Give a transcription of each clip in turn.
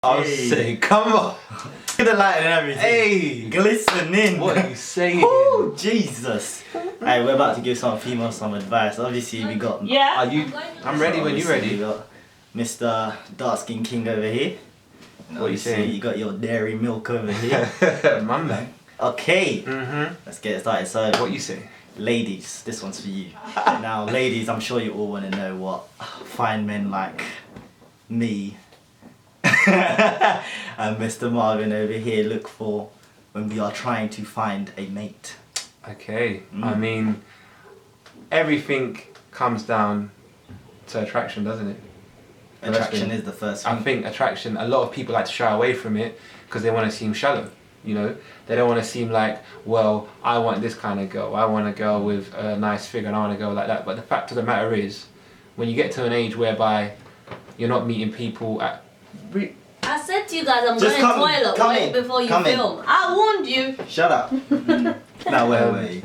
I was saying, come on. Look at the light and everything. Hey, glistening. what are you saying? Oh, Jesus. Hey, we're about to give some females some advice. Obviously, we got. Are you? I'm ready when you're ready. We got Mr. Dark Skin King over here. What are you saying? You got your dairy milk over here. My man. Okay. Let's get started. So, What you say? ladies, this one's for you. Now, ladies, I'm sure you all want to know what fine men like me and Mr. Marvin over here look for when we are trying to find a mate. Okay. I mean, everything comes down to attraction, doesn't it? Attraction is the first thing. I think attraction, a lot of people like to shy away from it because they want to seem shallow, you know? They don't want to seem like, well, I want this kind of girl. I want a girl with a nice figure and I want a girl like that. But the fact of the matter is, when you get to an age whereby you're not meeting people at... I said to you guys, I'm Just going to the toilet right before you film. I warned you. Shut up. Now, wait.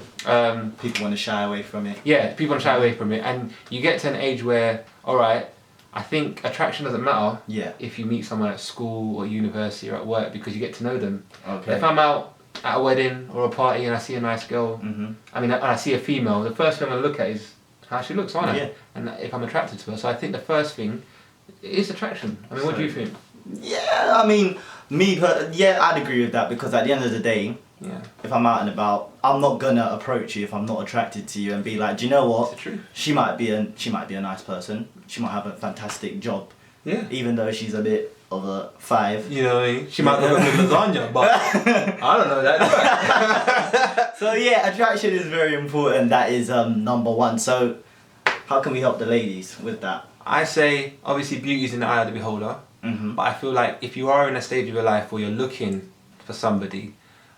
People want to shy away from it. Yeah, people want to shy away from it. And you get to an age where, alright, I think attraction doesn't matter if you meet someone at school or university or at work because you get to know them. Okay. But if I'm out at a wedding or a party and I see a nice girl, I mean, and I see a female, the first thing I'm going to look at is how she looks, aren't I? Yeah. And if I'm attracted to her. So I think the first thing is attraction. I mean, what do you think? Yeah, I mean, I'd agree with that because at the end of the day, if I'm out and about, I'm not gonna approach you if I'm not attracted to you and be like, do you know what? It's true. She might be a nice person. She might have a fantastic job. Yeah. Even though she's a bit of a 5. You know what I mean? She might look like lasagna, but I don't know that. So yeah, attraction is very important. That is number 1. So how can we help the ladies with that? I say, obviously, beauty is in the eye of the beholder. But I feel like if you are in a stage of your life where you're looking for somebody,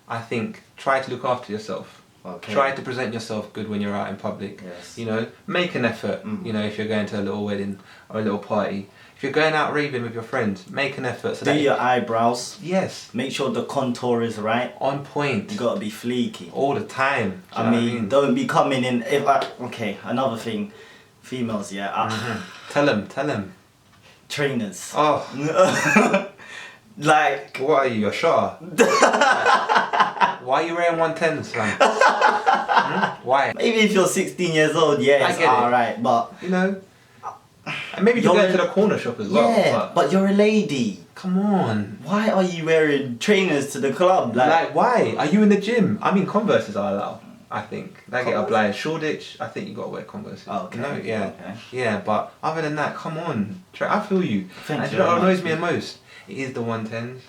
I think try to look after yourself. Okay. Try to present yourself good when you're out in public. Yes. You know, make an effort. You know, if you're going to a little wedding or a little party, if you're going out raving with your friends, make an effort. So do your eyebrows. Yes. Make sure the contour is right. On point. You gotta be fleeky. All the time. I mean, don't be coming in. Okay, another thing, females. Tell them. Trainers. Oh. Like. What are you, a shotter? Why are you wearing 110s, man? Why? Maybe if you're 16 years old, it's alright, but you know, and maybe you're going to the corner shop as well. Yeah, but you're a lady. Come on. Why are you wearing trainers to the club? Like why? Are you in the gym? I mean, Converses are allowed. I think they get obliged. Shoreditch, I think you gotta wear Converse. Oh, okay. No, Okay. Yeah. But other than that, come on. I feel you. Thank and you you know what very annoys me the most? It is the 110s.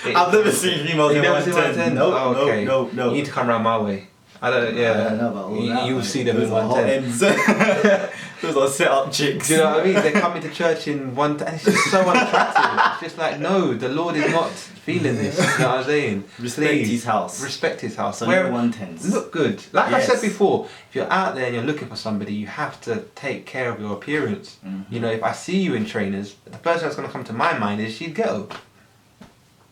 I've never seen females in 110. No, okay. No. You need to come around my way. I don't know about all that. You'll see them in 110. Those are set up chicks. Do you know what I mean? They come into church in 110 and it's just so unattractive. It's just like, no, the Lord is not feeling this. You know what I'm saying? Respect his house. Respect his house. So wear 110s. Look good. Like I said before, if you're out there and you're looking for somebody, you have to take care of your appearance. You know, if I see you in trainers, the first thing that's going to come to my mind is she's ghetto.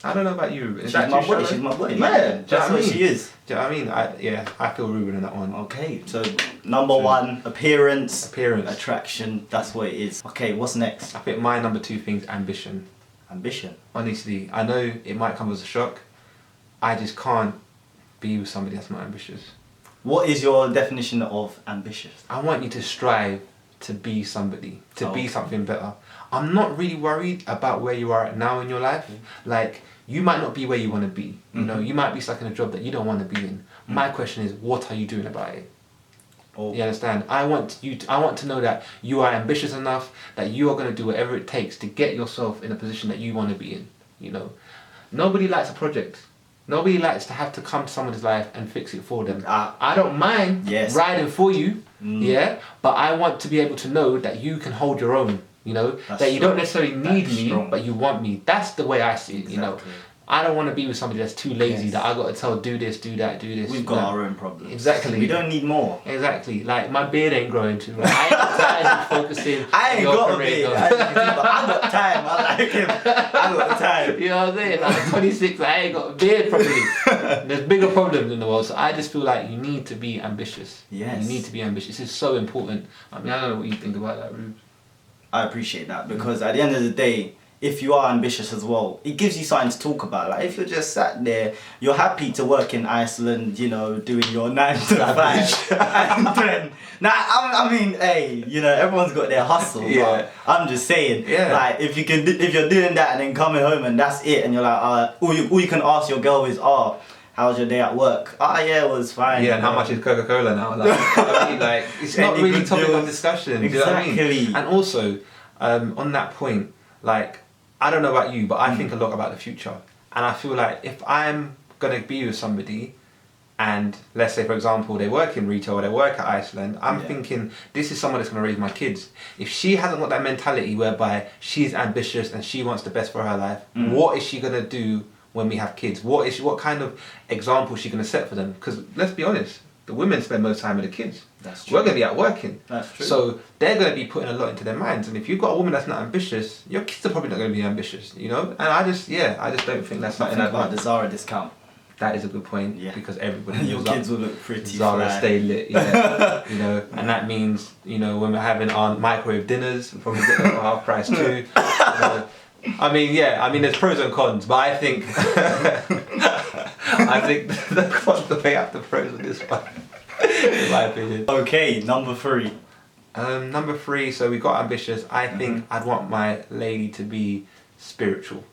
I don't know about you. She's my boy. Yeah, that's what she is. Do you know what I mean? I feel Ruben in that one. Okay, so number 1, appearance. Appearance. Attraction, that's what it is. Okay, what's next? I think my number 2 thing is ambition. Ambition? Honestly, I know it might come as a shock. I just can't be with somebody that's not ambitious. What is your definition of ambitious? I want you to strive to be somebody, to be something better. I'm not really worried about where you are at now in your life. Like, you might not be where you want to be. You know, you might be stuck in a job that you don't want to be in. My question is, what are you doing about it? You understand? I want to know that you are ambitious enough that you are going to do whatever it takes to get yourself in a position that you want to be in. You know, nobody likes a project. Nobody likes to have to come to someone's life and fix it for them. I don't mind riding for you, but I want to be able to know that you can hold your own. You know, that you don't necessarily need me, but you want me. That's the way I see it. You know, I don't want to be with somebody that's too lazy that I got to tell do this, do that, do this. We've got our own problems. Exactly. We don't need more. Exactly. Like, my beard ain't growing too much. I ain't got time to focusing. I ain't got a beard. I got time. I like him. I got time. You know what I'm saying? Like, I'm 26. I ain't got a beard properly. There's bigger problems in the world. So I just feel like you need to be ambitious. Yes. You need to be ambitious. It's so important. I mean, I don't know what you think about that, Rube. I appreciate that because at the end of the day, if you are ambitious as well, it gives you something to talk about. Like if you're just sat there, you're happy to work in Iceland, you know, doing your 9 to 5, and then I mean, hey, you know, everyone's got their hustle. Yeah. But I'm just saying, Yeah. like if you're doing that and then coming home and that's it, and you're like, all you can ask your girl is, how's your day at work? Yeah, it was fine. Yeah, and how much is Coca-Cola now? Like, I mean, like it's not Any really good topic of deals? discussion. Exactly. Do you know what I mean? And also, on that point, like, I don't know about you, but I think a lot about the future. And I feel like if I'm gonna be with somebody, and let's say, for example, they work in retail or they work at Iceland, I'm thinking, this is someone that's going to raise my kids. If she hasn't got that mentality whereby she's ambitious and she wants the best for her life, what is she going to do when we have kids? What kind of example is she going to set for them? Because let's be honest, the women spend most time with the kids. That's true. We're going to be out working. That's true. So they're going to be putting a lot into their minds. And if you've got a woman that's not ambitious, your kids are probably not going to be ambitious, you know? And I just don't think that's something about the Zara discount. That is a good point, because everybody your kids will look pretty Zara fly. stay lit, yeah. You know, and that means, you know, when we're having our microwave dinners, we'll probably get them for half price too. I mean, there's pros and cons, but I think the cons weigh up the pros of this one, in my opinion. Okay, number 3. Number 3, so we got ambitious. I think I'd want my lady to be spiritual.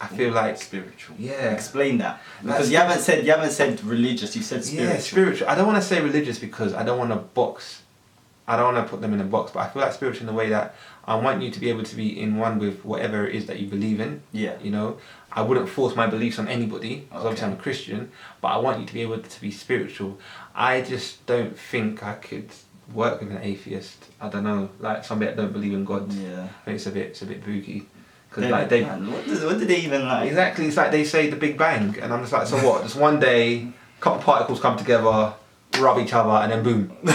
I feel like spiritual. Yeah. Explain that. Because you haven't said religious, you said spiritual. Yeah, spiritual. I don't want to say religious because I don't want to put them in a box, but I feel like spiritual in the way that I want you to be able to be in one with whatever it is that you believe in. Yeah. You know, I wouldn't force my beliefs on anybody, because obviously I'm a Christian, but I want you to be able to be spiritual. I just don't think I could work with an atheist. I don't know, like somebody that don't believe in God. Yeah. I think it's a bit booky. Because like what did they even like? Exactly, it's like they say the Big Bang, and I'm just like, so what? Just one day, a couple particles come together, rub each other, and then boom, and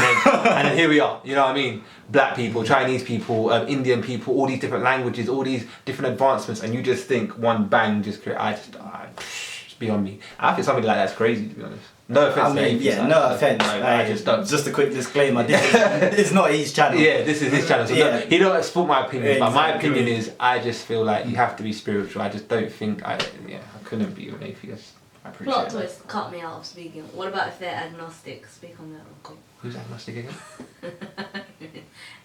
then here we are. You know what I mean? Black people, Chinese people, Indian people, all these different languages, all these different advancements, and you just think one bang just create. It's beyond me. I think somebody like that's crazy, to be honest. No offense. I mean, no offense. I just don't. Just a quick disclaimer. It's not his channel. Yeah, this is his channel. So he don't support my opinion, but my Exactly. opinion is I just feel like you have to be spiritual. I just don't think I couldn't be an athist. I appreciate Plot it. twist, cut me out of speaking. What about if they're agnostic? Speak on that real quick. Who's agnostic again?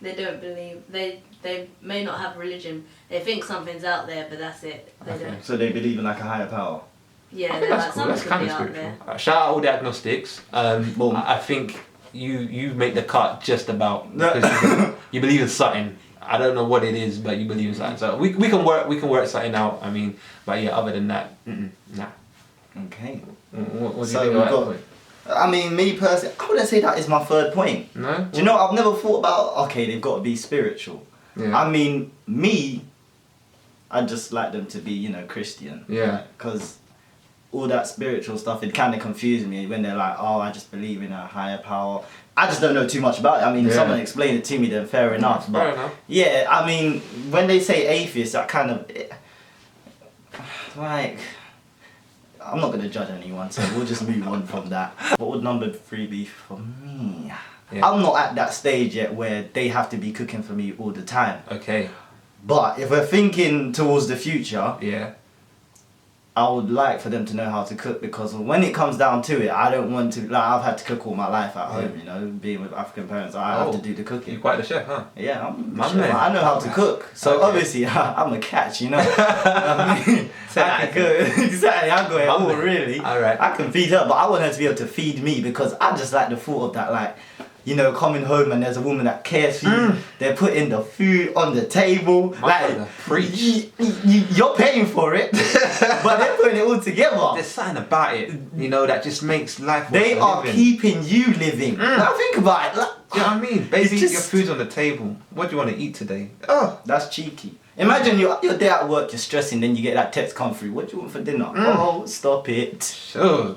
They don't believe, they may not have religion. They think something's out there, but that's it. They don't. So they believe in like a higher power. Yeah, they're like, That's cool. something That's could kind be of out spiritual. there. Shout out all the agnostics. I think you make the cut just about because you believe in something. I don't know what it is, but you believe in something. So we can work something out. I mean, but yeah, other than that, nah. Okay. What do you So think we've about got- that point? I mean, me personally, I wouldn't say that is my 3rd point. No. Do you know, I've never thought about, okay, they've got to be spiritual. Yeah. I mean, I just like them to be, you know, Christian. Yeah. Because all that spiritual stuff, it kind of confuses me when they're like, I just believe in a higher power. I just don't know too much about it. I mean, if someone explained it to me, then fair enough. Fair enough. Yeah, I mean, when they say atheist, that kind of, like, I'm not going to judge anyone, so we'll just move on from that. What would number 3 be for me? Yeah. I'm not at that stage yet where they have to be cooking for me all the time. Okay. But if we're thinking towards the future, Yeah. I would like for them to know how to cook, because when it comes down to it, I don't want to, like, I've had to cook all my life at home, you know, being with African parents, I have to do the cooking. You're quite the chef, huh? Yeah, My sure, man. I know how to cook. So Okay. obviously, I'm a catch, you know. I mean, I can cook. Exactly, I go My all man. really. Alright. I can feed her, but I want her to be able to feed me, because I just like the thought of that, like, you know, coming home and there's a woman that cares for you. They're putting the food on the table. brother, preach. You're paying for it, but they're putting it all together. There's something about it, you know, that just makes life worth They are living. keeping you living. Now think about it. Like, Do you know what I mean? Baby, just- your food's on the table. What do you want to eat today? Oh, that's cheeky. Imagine you're there at work, you're stressing, then you get that text come through. What do you want for dinner? Oh, stop it. Sure.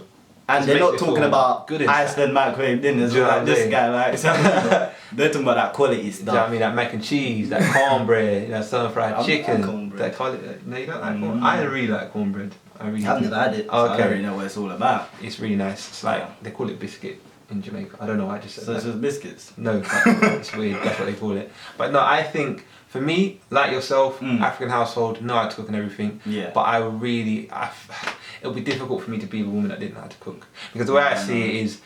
And Just they're makes not me talking feel about good inside. Iceland microwave dinners. Do you know Like what I'm this saying? guy, like, they're talking about that quality Do you know what stuff. I mean? That mac and cheese, that cornbread, that stir fried I chicken. like cornbread. That no, you don't like cornbread? I really like cornbread. I really I've do. never had it, so I Okay. don't really know what it's all about. It's really nice. It's like, they call it biscuit. in Jamaica. I don't know why I just said So that. it's just biscuits. No, but it's weird. That's what they call it. But no, I think for me, like yourself, African household, know how to cook and everything. Yeah. But it would be difficult for me to be with a woman that didn't know how to cook. Because the way I see it is,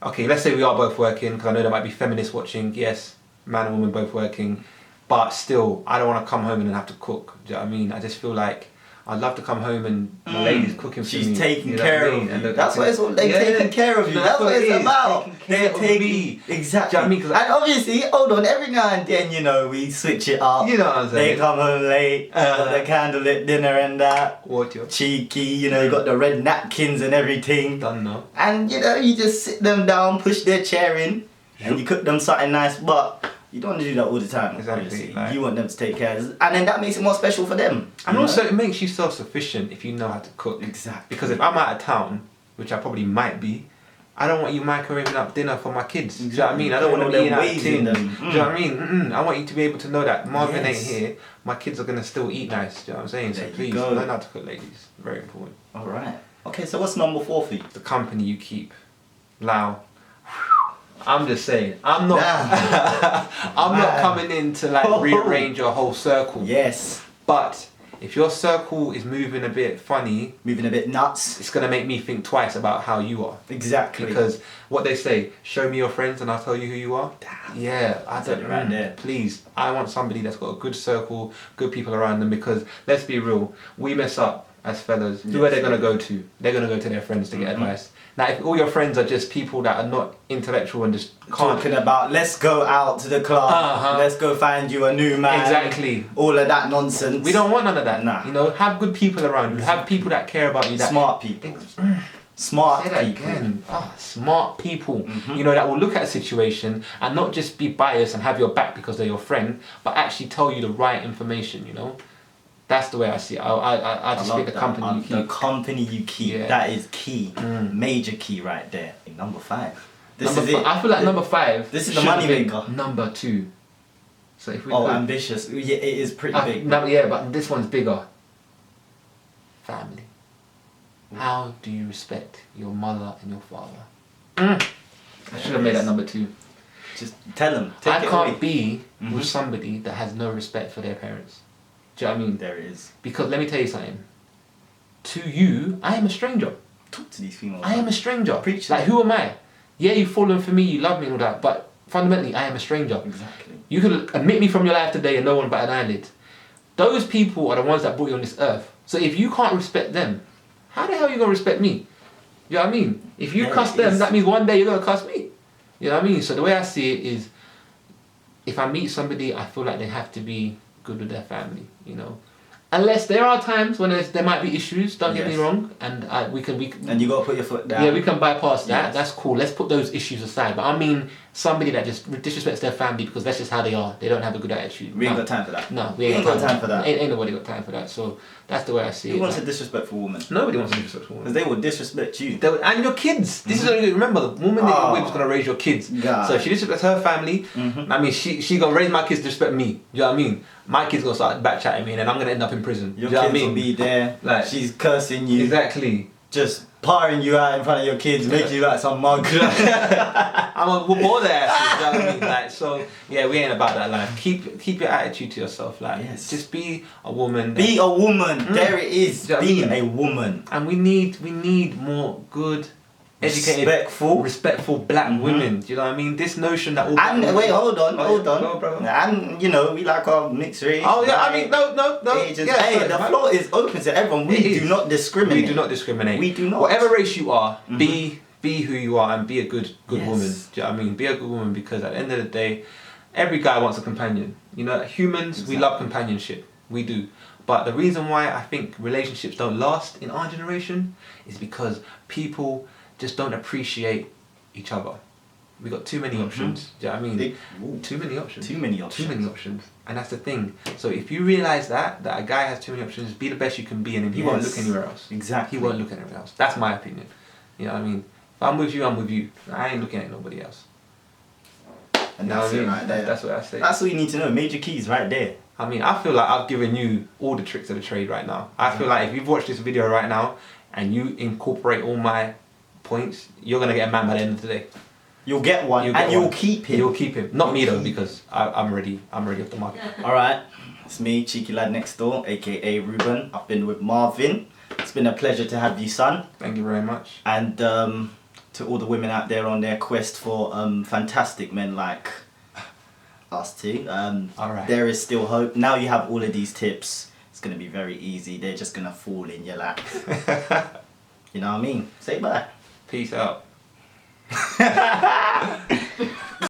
okay, let's say we are both working, because I know there might be feminists watching. Yes, man and woman both working. But still, I don't want to come home and then have to cook. Do you know what I mean? I just feel like I'd love to come home and my lady's cooking for me. She's taking you know care what I mean? of And you. That's what it's all. They're taking care of you. No, That's what it it's is. about. Taking care of me. Exactly. Do you know what I mean? 'Cause And obviously, hold on. Every now and then, you know, we switch it up. You know what I'm saying? They come home late, got the candlelit dinner and that. What you Cheeky, you know, you got the red napkins and everything. done now? And you know, you just sit them down, push their chair in, and you cook them something nice. But you don't want to do that all the time. Exactly, Obviously. like- You want them to take care, and then that makes it more special for them. And you also, know? it makes you self-sufficient if you know how to cook. Exactly. Because if I'm out of town, which I probably might be, I don't want you microwaving up dinner for my kids. Do you know what I mean? I don't want to Putting be all in them out waves in tin. them. Do you know what I mean? I want you to be able to know that Marvin Yes. ain't here. My kids are gonna still eat nice. Do you know what I'm saying? So There you please go. learn how to cook, ladies. Very important. All right. Okay, so what's number 4 for you? The company you keep. Now, I'm just saying. I'm not. I'm not Man. coming in to like rearrange your whole circle. Yes. But if your circle is moving a bit funny, Moving a bit nuts. it's gonna make me think twice about how you are. Exactly. Because what they say, show me your friends and I'll tell you who you are. Damn. Yeah, I Said don't. it right there. Please, I want somebody that's got a good circle, good people around them. Because let's be real, we mess up as fellas. Who are they gonna go to? They're gonna go to their friends to get advice. Now, if all your friends are just people that are not intellectual and just can't. Talking about let's go out to the club, Uh-huh. let's go find you a new man. Exactly. All of that nonsense. We don't want none of that. Nah. You know, have good people around you. Have people that care about you. That Smart people. Smart Say that people. again. Smart people. Mm-hmm. You know, that will look at a situation and not just be biased and have your back because they're your friend, but actually tell you the right information. You know, that's the way I see it. I just think the company you The keep. company you keep. Yeah. That is key. Major key right there. Number 5. This Number is fi- it. I feel like number 5. This is the should have been moneymaker. Number 2. So if we Oh, could, ambitious. Yeah, it is pretty big. no, yeah, but this one's bigger. Family. How do you respect your mother and your father? I should have made that number 2. Just tell them. Take I it can't away. be Mhm. with somebody that has no respect for their parents. Do you know what I mean? There it is. Because let me tell you something. To you, I am a stranger. Talk to these females. I am a stranger. Preach Like, that. who am I? Yeah, you've fallen for me, you love me and all that, but fundamentally, I am a stranger. Exactly. You could admit me from your life today and no one but an eyelid. Those people are the ones that brought you on this earth. So if you can't respect them, how the hell are you going to respect me? You know what I mean? If you There cuss it them, is. that means one day you're going to cuss me. You know what I mean? So the way I see it is, if I meet somebody, I feel like they have to be good with their family, you know. Unless there are times when there might be issues, don't get me Yes. wrong, and we can And you gotta put your foot down. yeah, we can bypass that. Yes. That's cool. Let's put those issues aside. But I mean, somebody that just disrespects their family because that's just how they are. They don't have a good attitude. We ain't No. got time for that. No, we ain't got time for that. Ain't nobody got time for that. So that's the way I see Who it. wants a Like, disrespectful woman? nobody wants to disrespect a Because woman. they will disrespect you. And your kids. This is only remember the woman that you're with is Oh. gonna raise your kids. God. So if she disrespects her family, I mean she gonna raise my kids to respect me. Do you know what I mean? My kids gonna start back chatting me and then I'm gonna end up in prison. Your Do you know kids what I will mean? be there. Like- She's cursing you. Exactly. Just parring you out in front of your kids, making you like some mug. We'll bore their asses, you know what I mean? Like, so yeah, we ain't about that life. Keep your attitude to yourself, like Yes. just be a woman. Be a woman. There it is. Do you know Be what I a woman. And we need more good, educated, respectful black women. Do you know what I mean? This notion that all black And women- wait, hold on. Go, brother. And you know, we like our mixed race. Oh yeah, I white, mean no. Asians. Yeah, Hey, sorry, the man. floor is open to everyone. We It do is. not discriminate. We do not discriminate. We do not. Whatever race you are, be who you are and be a good Yes. woman. Do you know what I mean? Be a good woman because at the end of the day, every guy wants a companion. You know, humans, we love companionship. We do. But the reason why I think relationships don't last in our generation is because people just don't appreciate each other. We got too many options. Do you know what I mean? Too many options. Too many options. Too many options. And that's the thing. So if you realise that a guy has too many options, be the best you can be and then he won't Yes. look anywhere else. Exactly. He won't look anywhere else. That's my opinion. You know what I mean? If I'm with you, I'm with you. I ain't looking at nobody else. And You know that's what I it mean? right there. That's what I say. That's all you need to know. Major keys right there. I mean, I feel like I've given you all the tricks of the trade right now. I feel like if you've watched this video right now and you incorporate all my points, you're going to get a man by the end of the day. You'll get one, and you'll keep him. You'll keep him. Not me though, because I'm ready off the market. All right, it's me, cheeky lad next door, aka Ruben. I've been with Marvin. It's been a pleasure to have you, son. Thank you very much. And to all the women out there on their quest for fantastic men like us two, All right. there is still hope. Now you have all of these tips. It's gonna be very easy. They're just gonna fall in your lap. You know what I mean? Say bye. Peace out.